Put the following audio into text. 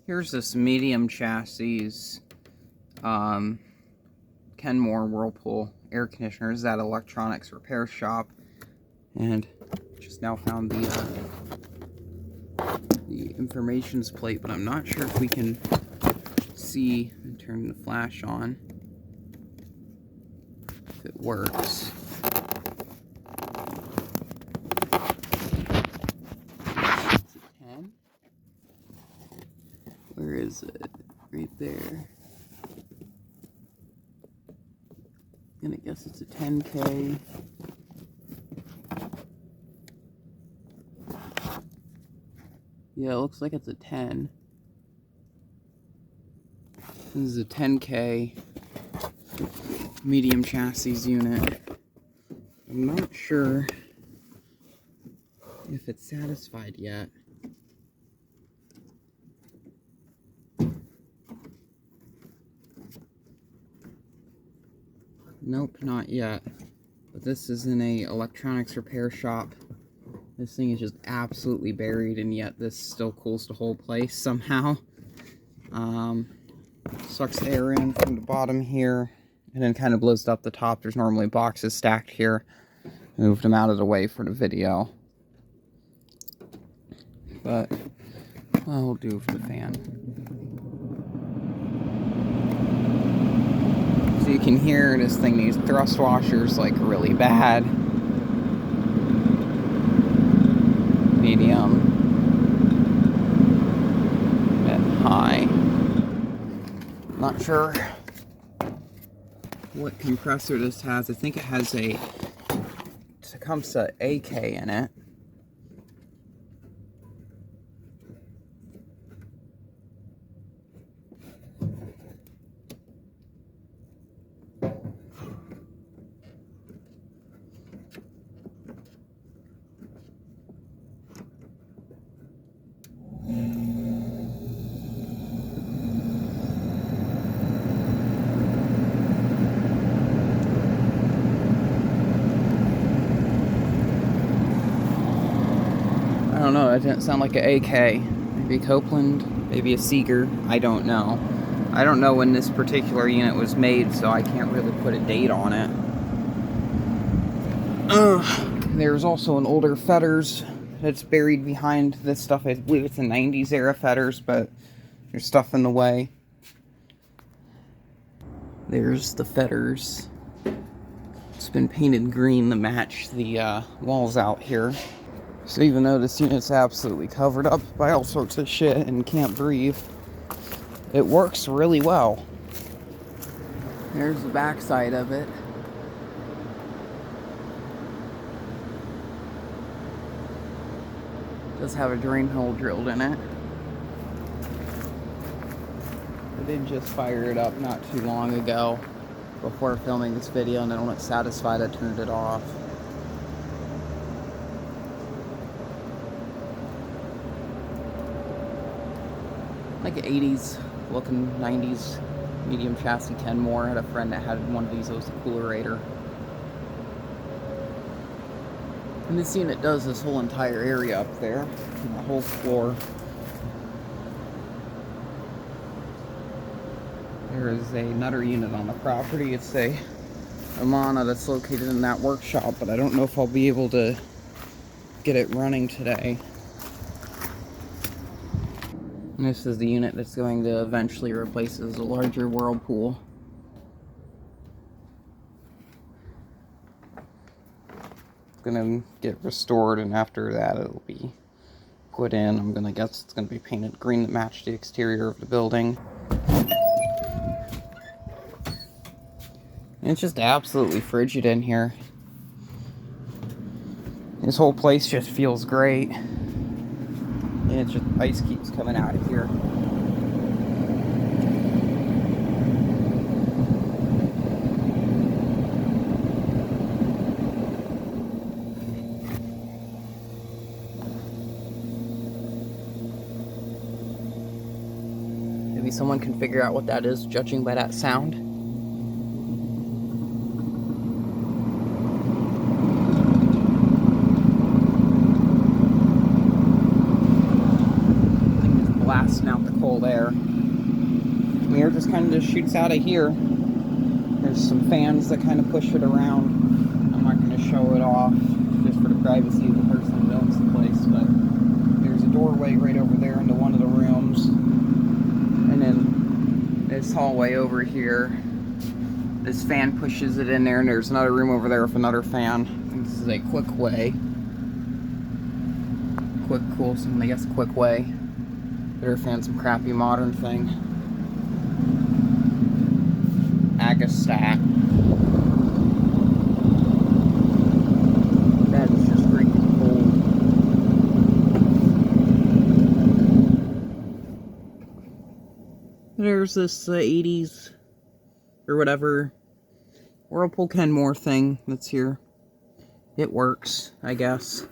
Here's this medium chassis Kenmore whirlpool air conditioner. This is at electronics repair shop, and just now found the informations plate, but I'm not sure if we can see and turn the flash on if it works. It's a 10. Where is it? Right there. I'm gonna guess it's a 10K. Yeah, it looks like it's a 10. This is a 10K medium chassis unit. I'm not sure if it's satisfied yet. Nope, not yet. But this is in a electronics repair shop. This thing is just absolutely buried, and yet this still cools the whole place somehow. Sucks air in from the bottom here, and then kind of blows up the top. There's normally boxes stacked here. Moved them out of the way for the video. But I'll do for the fan. So you can hear this thing needs thrust washers like really bad. Medium. And high. Not sure what compressor this has. I think it has a Tecumseh AK in it. I don't know, it didn't sound like an AK. Maybe Copeland, maybe a Seeger, I don't know. I don't know when this particular unit was made, so I can't really put a date on it. There's also an older Fetters that's buried behind this stuff. I believe it's a 90s era Fetters, but there's stuff in the way. There's the Fetters. It's been painted green to match the walls out here. So even though this unit's absolutely covered up by all sorts of shit and can't breathe, it works really well. There's the back side of it. It does have a drain hole drilled in it. I did just fire it up not too long ago before filming this video, and then when it's satisfied I turned it off. Like an 80s looking 90s medium chassis Kenmore. I had a friend that had one of these. It was a Coolerator. And this unit does this whole entire area up there, and the whole floor. There is another unit on the property. It's a Amana that's located in that workshop, but I don't know if I'll be able to get it running today. And this is the unit that's going to eventually replace the larger whirlpool. It's gonna get restored, and after that it'll be put in. I'm gonna guess it's gonna be painted green to match the exterior of the building. And it's just absolutely frigid in here. This whole place just feels great. And it's just ice keeps coming out of here. Maybe someone can figure out what that is, judging by that sound. blasting out the cold air. The air just kind of just shoots out of here. There's some fans that kind of push it around. I'm not going to show it off just for the privacy of the person who owns the place, but there's a doorway right over there into one of the rooms. And then this hallway over here, this fan pushes it in there, and there's another room over there with another fan. I think this is a quick way. Quick, cool, I guess quick way. Better fan some crappy modern thing. Agastat. That is just freaking cool. There's this 80s or whatever whirlpool Kenmore thing that's here. It works, I guess.